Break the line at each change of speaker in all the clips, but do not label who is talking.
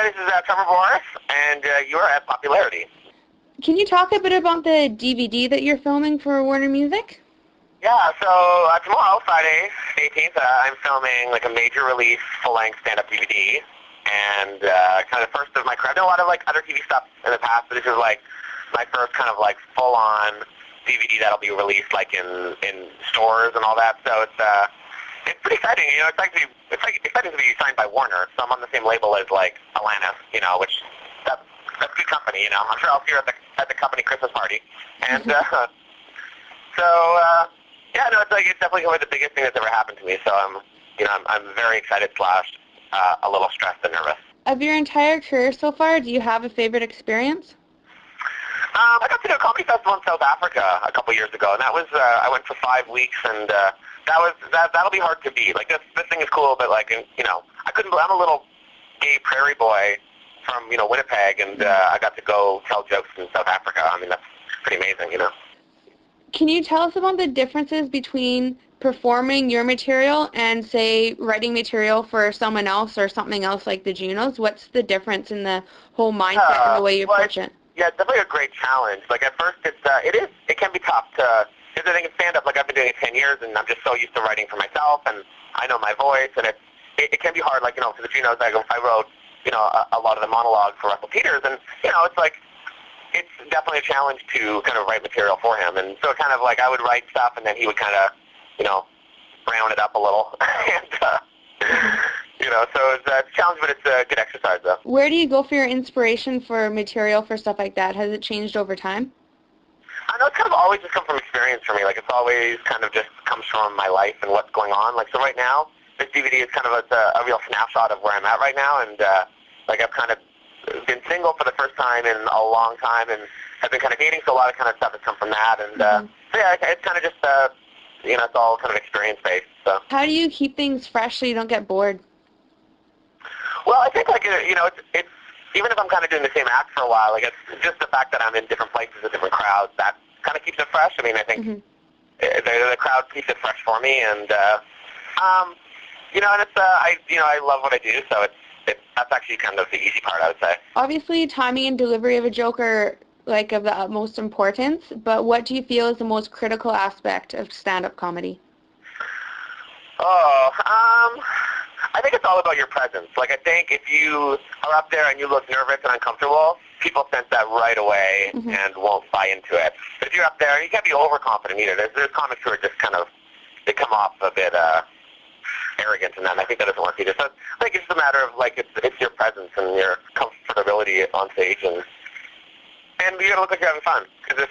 this is Trevor Boris, and you are at Popularity.
Can you talk a bit about the DVD that you're filming for Warner Music?
Yeah, so tomorrow, Friday, the 18th, I'm filming like a major release full-length stand-up DVD, and kind of first of my career. I've done a lot of like other TV stuff in the past, but this is like my first kind of like full-on DVD that'll be released like in stores and all that. So it's pretty exciting. You know, it's exciting to be signed by Warner. So I'm on the same label as like Alanis, you know, which that's good company. You know, I'm sure I'll see you at the company Christmas party, and yeah, no, it's definitely one of the biggest things that's ever happened to me. So I'm very excited / a little stressed and nervous.
Of your entire career so far, do you have a favorite experience?
I got to do a comedy festival in South Africa a couple years ago, and that was I went for 5 weeks, and that'll be hard to beat. Like this thing is cool, but like you know, I'm a little gay prairie boy from Winnipeg, and I got to go tell jokes in South Africa. I mean, that's pretty amazing, you know.
Can you tell us about the differences between performing your material and, say, writing material for someone else or something else like the Junos? What's the difference in the whole mindset and the way you approach it?
Yeah, it's definitely a great challenge. Like at first, it can be tough to. Because I think in stand-up, like I've been doing it 10 years, and I'm just so used to writing for myself, and I know my voice, and it can be hard. Like for the Junos, I wrote a lot of the monologues for Russell Peters, and it's like. It's definitely a challenge to kind of write material for him, and so kind of like I would write stuff, and then he would kind of, brown it up a little, and so it's a challenge, but it's a good exercise, though.
Where do you go for your inspiration for material for stuff like that? Has it changed over time?
I know it's kind of always just come from experience for me. Like it's always kind of just comes from my life and what's going on. Like so, right now, this DVD is kind of a real snapshot of where I'm at right now, and like I've kind of been single for the first time in a long time, and have been kind of dating, so a lot of kind of stuff has come from that, and so yeah, it's kind of just it's all kind of experience based. So
how do you keep things fresh so you don't get bored?
Well, I think like it's even if I'm kind of doing the same act for a while, like it's just the fact that I'm in different places with different crowds that kind of keeps it fresh. I mean, I think the crowd keeps it fresh for me, and and it's I love what I do, so that's actually kind of the easy part, I would say.
Obviously, timing and delivery of a joke are like of the utmost importance, but what do you feel is the most critical aspect of stand-up comedy?
I think it's all about your presence. Like I think if you are up there and you look nervous and uncomfortable, people sense that right away and won't buy into it. But if you're up there, you can't be overconfident either. There's comics who are just kind of, they come off a bit arrogant in that, and I think that doesn't work either. So I think it's just a matter of like it's your presence and your comfortability on stage, and you gotta look like you're having fun. Because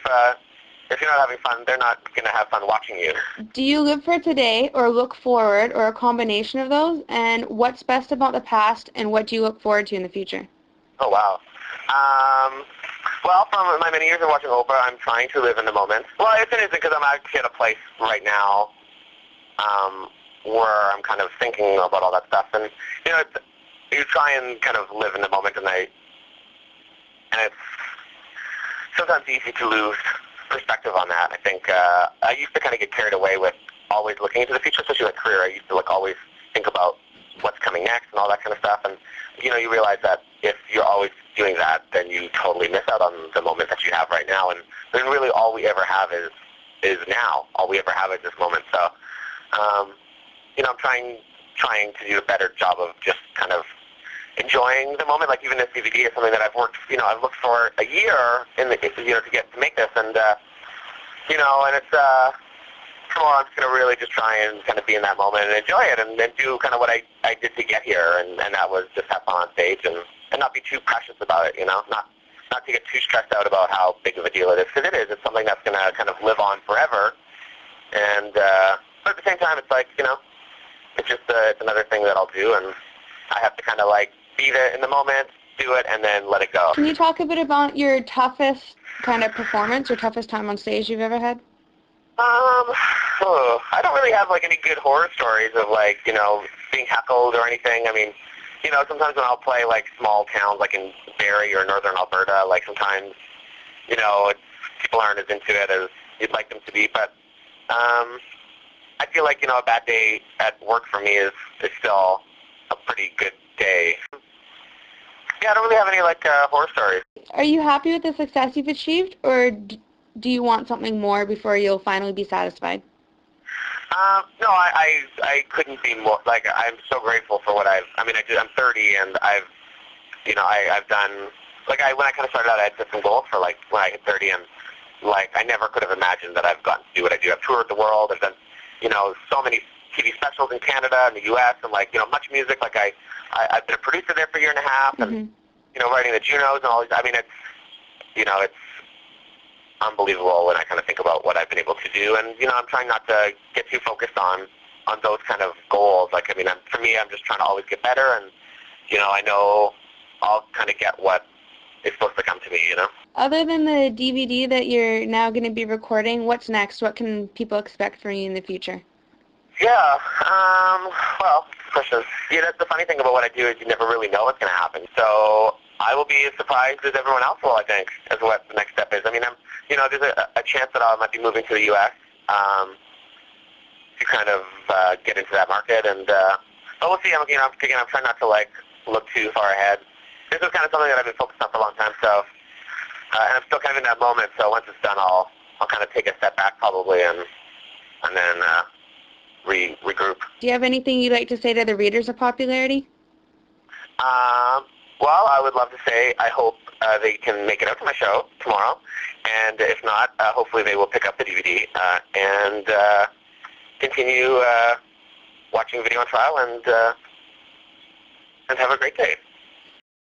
if you're not having fun, they're not gonna have fun watching you.
Do you live for today, or look forward, or a combination of those? And what's best about the past, and what do you look forward to in the future?
Oh wow. Well, from my many years of watching Oprah, I'm trying to live in the moment. Well, it's interesting because I'm actually at a place right now where I'm kind of thinking about all that stuff, and you try and kind of live in the moment, and it's sometimes easy to lose perspective on that. I think I used to kind of get carried away with always looking into the future, especially like career. I used to like always think about what's coming next and all that kind of stuff, and you realize that if you're always doing that, then you totally miss out on the moment that you have right now, and then really all we ever have is now. All we ever have is this moment. So I'm trying to do a better job of just kind of enjoying the moment. Like even this DVD is something that I've looked for a year to make this, and and it's tomorrow I'm just gonna really just try and kind of be in that moment and enjoy it, and do kind of what I did to get here, and that was just have fun on stage and not be too precious about it, not to get too stressed out about how big of a deal it is, because it is. It's something that's gonna kind of live on forever, and but at the same time, it's like it's just it's another thing that I'll do, and I have to kind of like be there in the moment, do it, and then let it go.
Can you talk a bit about your toughest kind of performance or toughest time on stage you've ever had?
I don't really have like any good horror stories of like being heckled or anything. I mean, sometimes when I'll play like small towns like in Barrie or northern Alberta, like sometimes people aren't as into it as you'd like them to be, but I feel like a bad day at work for me is still a pretty good day. Yeah, I don't really have any like horror stories.
Are you happy with the success you've achieved, or do you want something more before you'll finally be satisfied?
No, I couldn't be more, like, I'm so grateful for what I'm 30 and I've done, like, when I kind of started out, I had set some goals for, like, when I hit 30, and, like, I never could have imagined that I've gotten to do what I do. I've toured the world. I've done, so many TV specials in Canada and the U.S. and, like, much music. Like, I've been a producer there for a year and a half and, writing the Junos and all these. I mean, it's unbelievable when I kind of think about what I've been able to do. And, I'm trying not to get too focused on those kind of goals. Like, I mean, for me, I'm just trying to always get better. And, I know I'll kind of get what is supposed to come to me,
Other than the DVD that you're now going to be recording, what's next? What can people expect from you in the future?
Yeah, well, question. That's the funny thing about what I do is you never really know what's going to happen. So I will be as surprised as everyone else will, I think, as what the next step is. I mean, there's a chance that I might be moving to the U.S. To kind of get into that market, and but we'll see. I'm trying not to like look too far ahead. This is kind of something that I've been focused on for a long time, so and I'm still kind of in that moment. So once it's done, I'll kind of take a step back probably, and then regroup.
Do you have anything you'd like to say to the readers of Popularity?
Well, I would love to say I hope they can make it out to my show tomorrow, and if not, hopefully they will pick up the DVD and continue watching Video on Trial and have a great day.